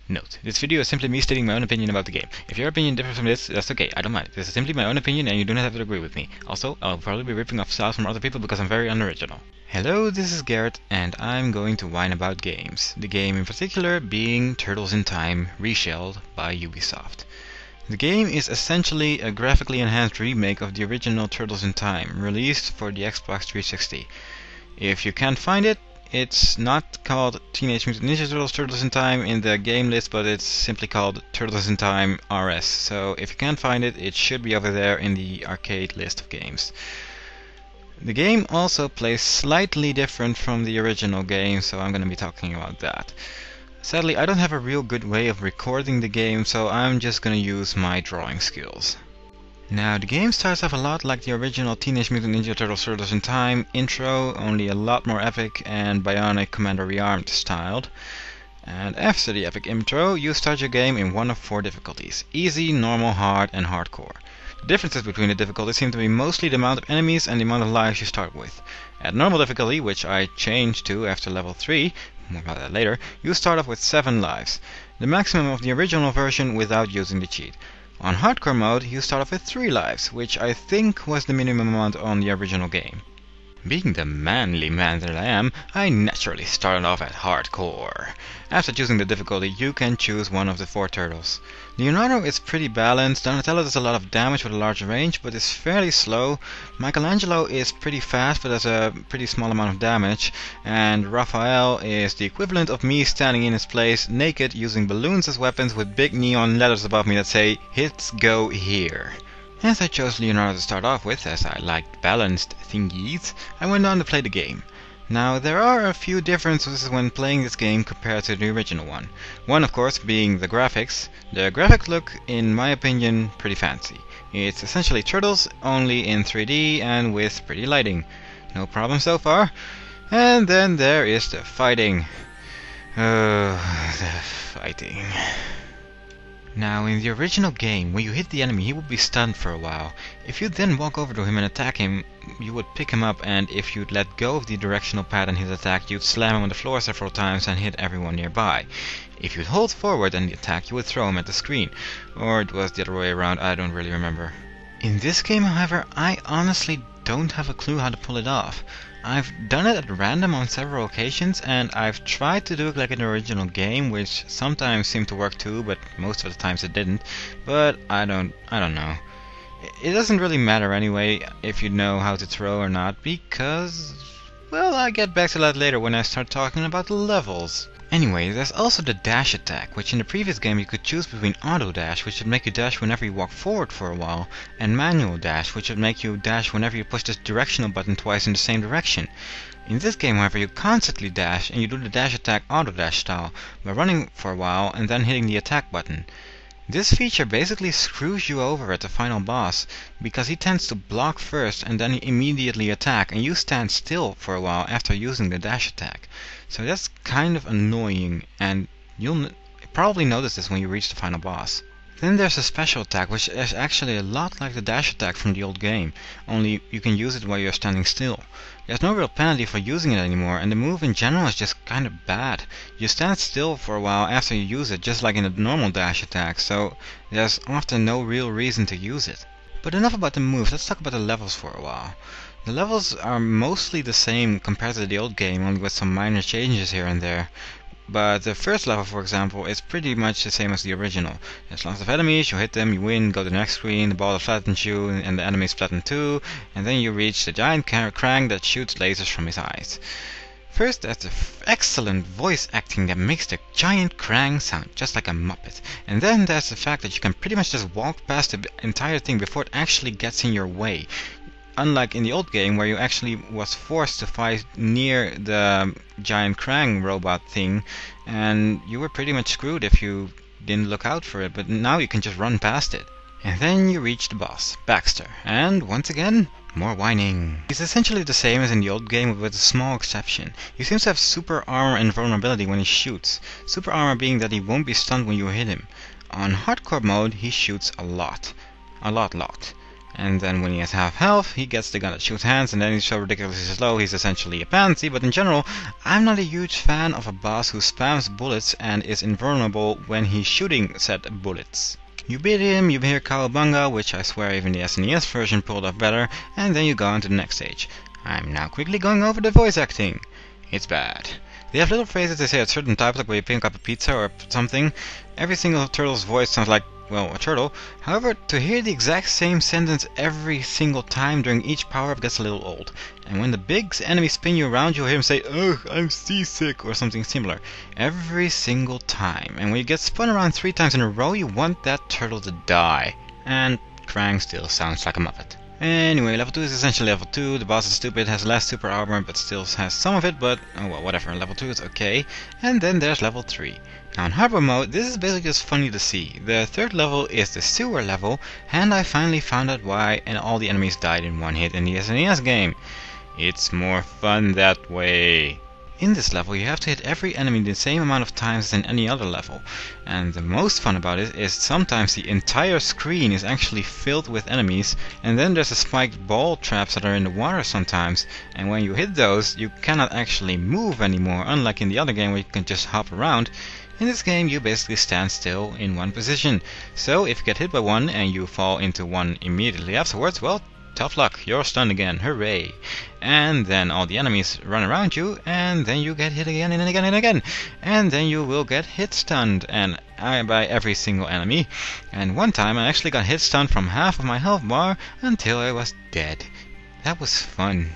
Note, this video is simply me stating my own opinion about the game. If your opinion differs from this, that's okay, I don't mind. This is simply my own opinion and you do not have to agree with me. Also, I'll probably be ripping off styles from other people because I'm very unoriginal. Hello, this is Garrett and I'm going to whine about games. The game in particular being Turtles in Time Reshelled by Ubisoft. The game is essentially a graphically enhanced remake of the original Turtles in Time, released for the Xbox 360. If you can't find it, it's not called Teenage Mutant Ninja Turtles Turtles in Time in the game list, but it's simply called Turtles in Time RS. So if you can't find it, it should be over there in the arcade list of games. The game also plays slightly different from the original game, so I'm going to be talking about that. Sadly, I don't have a real good way of recording the game, so I'm just going to use my drawing skills. Now, the game starts off a lot like the original Teenage Mutant Ninja Turtles Turtles in Time intro, only a lot more epic and Bionic Commander Rearmed styled. And after the epic intro, you start your game in one of 4 difficulties: easy, normal, hard, and hardcore. The differences between the difficulties seem to be mostly the amount of enemies and the amount of lives you start with. At normal difficulty, which I changed to after level 3, more about that later, you start off with 7 lives, the maximum of the original version without using the cheat. On hardcore mode, you start off with 3 lives, which I think was the minimum amount on the original game. Being the manly man that I am, I naturally started off at hardcore. After choosing the difficulty, you can choose one of the 4 turtles. Leonardo is pretty balanced, Donatello does a lot of damage with a large range, but is fairly slow. Michelangelo is pretty fast, but does a pretty small amount of damage. And Raphael is the equivalent of me standing in his place, naked, using balloons as weapons with big neon letters above me that say, "Hits go here." As I chose Leonardo to start off with, as I liked balanced thingies, I went on to play the game. Now, there are a few differences when playing this game compared to the original one. One, of course, being the graphics. The graphics look, in my opinion, pretty fancy. It's essentially Turtles, only in 3D and with pretty lighting. No problem so far. And then there is the fighting. The fighting. Now, in the original game, when you hit the enemy, he would be stunned for a while. If you then walk over to him and attack him, you would pick him up, and if you'd let go of the directional pad in his attack, you'd slam him on the floor several times and hit everyone nearby. If you'd hold forward and attack, you would throw him at the screen. Or it was the other way around, I don't really remember. In this game, however, I honestly don't have a clue how to pull it off. I've done it at random on several occasions, and I've tried to do it like in the original game, which sometimes seemed to work too, but most of the times it didn't. But I don't know. It doesn't really matter anyway if you know how to throw or not, because, well, I'll get back to that later when I start talking about the levels. Anyway, there's also the dash attack, which in the previous game you could choose between auto dash, which would make you dash whenever you walk forward for a while, and manual dash, which would make you dash whenever you push this directional button twice in the same direction. In this game, however, you constantly dash, and you do the dash attack auto dash style, by running for a while and then hitting the attack button. This feature basically screws you over at the final boss, because he tends to block first and then immediately attack, and you stand still for a while after using the dash attack. So that's kind of annoying, and you'll probably notice this when you reach the final boss. Then there's a special attack, which is actually a lot like the dash attack from the old game, only you can use it while you're standing still. There's no real penalty for using it anymore, and the move in general is just kind of bad. You stand still for a while after you use it, just like in a normal dash attack, so there's often no real reason to use it. But enough about the moves, let's talk about the levels for a while. The levels are mostly the same compared to the old game, only with some minor changes here and there. But the first level, for example, is pretty much the same as the original. There's lots of enemies, you hit them, you win, go to the next screen, the ball flattens you, and the enemies flatten too, and then you reach the giant Krang that shoots lasers from his eyes. First, there's the excellent voice acting that makes the giant Krang sound just like a Muppet. And then there's the fact that you can pretty much just walk past the entire thing before it actually gets in your way. Unlike in the old game, where you actually was forced to fight near the giant Krang robot thing, and you were pretty much screwed if you didn't look out for it, but now you can just run past it. And then you reach the boss, Baxter, and once again, more whining. He's essentially the same as in the old game, with a small exception. He seems to have super armor and vulnerability when he shoots. Super armor being that he won't be stunned when you hit him. On hardcore mode, he shoots a lot. And then when he has half health, he gets the gun that shoots hands, and then he's so ridiculously slow, he's essentially a pansy. But in general, I'm not a huge fan of a boss who spams bullets and is invulnerable when he's shooting said bullets. You beat him, you hear Cowabunga, which I swear even the SNES version pulled off better, and then you go on to the next stage. I'm now quickly going over the voice acting. It's bad. They have little phrases they say at certain times, like when you pick up a pizza or something. Every single turtle's voice sounds like, well, a turtle. However, to hear the exact same sentence every single time during each power-up gets a little old. And when the big enemies spin you around, you'll hear him say, "Ugh, I'm seasick," or something similar. Every single time. And when you get spun around 3 times in a row, you want that turtle to die. And Krang still sounds like a Muppet. Anyway, level 2 is essentially level 2. The boss is stupid, has less super armor, but still has some of it, but oh well, whatever. Level 2 is okay. And then there's level 3. Now in harbor mode, this is basically just funny to see. The third level is the sewer level, and I finally found out why and all the enemies died in one hit in the SNES game. It's more fun that way. In this level, you have to hit every enemy the same amount of times as in any other level. And the most fun about it is sometimes the entire screen is actually filled with enemies, and then there's the spiked ball traps that are in the water sometimes, and when you hit those, you cannot actually move anymore, unlike in the other game where you can just hop around. In this game, you basically stand still in one position. So if you get hit by one and you fall into one immediately afterwards, well, tough luck, you're stunned again, hooray! And then all the enemies run around you, and then you get hit again and again and again. And then you will get hit stunned and by every single enemy. And one time I actually got hit stunned from half of my health bar until I was dead. That was fun.